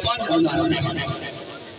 5,000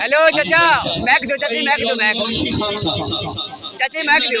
hello चाचा Mac दो चाची मैक दो मैक चाची मैक दो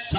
7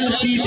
LCD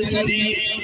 LCD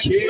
6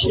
6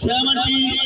70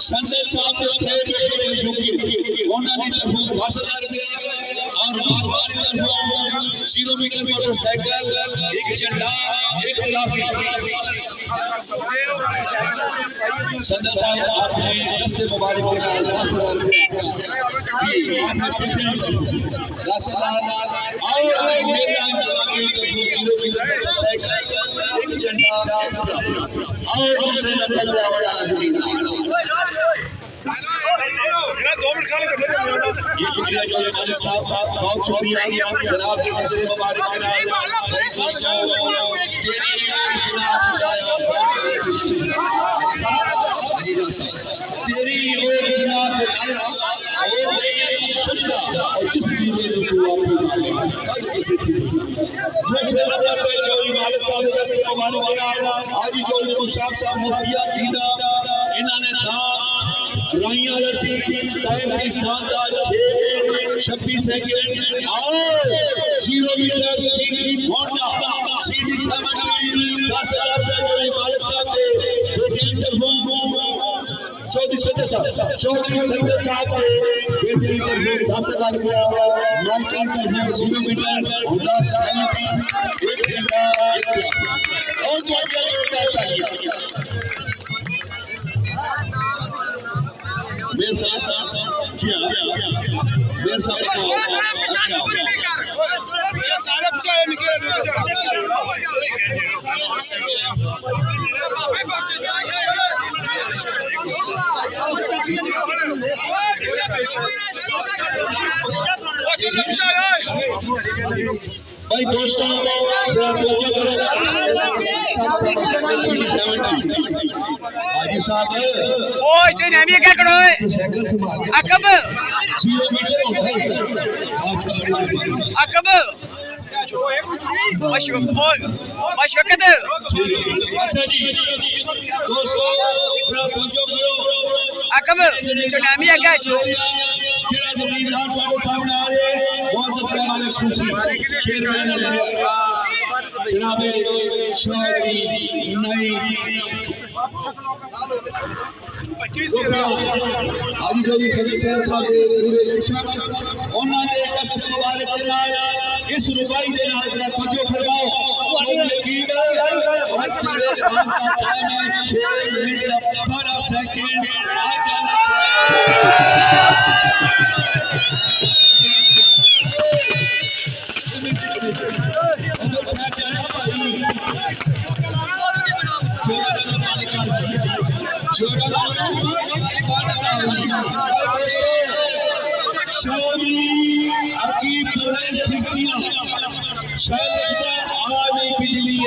संजय साहब से थे होना नहीं तरफ 10,000 रुपया और बार-बार तरफ 0 मीटर मोटरसाइकिल, एक झंडा, एक तलाफी। संजय साहब आपने रस्ते मुबारक के लिए 10,000 रुपया जी आपने 10,000 और मेरा इंतजाम 0 मीटर मोटरसाइकिल, एक झंडा और दूसरे नंबर पे हमारा ये शुक्रिया जो मालिक साहब बहुत शुक्रिया जनाब के नजर मुबारक तेरी और जनाब आया और किस चीज में जो कैसे थी दूसरे नंबर पे जो मालिक साहब के नजर मुबारक आज जो साहब मुखिया दीदा इन्होंने राइया रसी टाइम से शानदार 26 सेकंड और 0 मीटर होंडा सीडी 7 10,000 रुपए मालिक साहब से चौधरी संजय साहब के बेटी तरफ 10,000 रुपया मालिक तरफ 0 मीटर होंडा सेलिब्रिटी एक घंटा और मेरे साथ जी मेरे साथ सारे बच्चे निकले भाई दोस्तों हाजी साहब ओए जो नाम ये क्या करो अकब अकब मशवकत अच्छा जी दोस्तों अकब जो नाम ये क्या जो जनाब चौहदरी नईम हाजी जो हुसैन साहब के पूरे उन्होंने कसम मुबारक के नाल इस रुबाई के नाल जरा तवज्जो फरमाओ लेकिन टाइम है 6 मिनट 12 सेकंड अकीब ठेकरियां शायद आज बिजली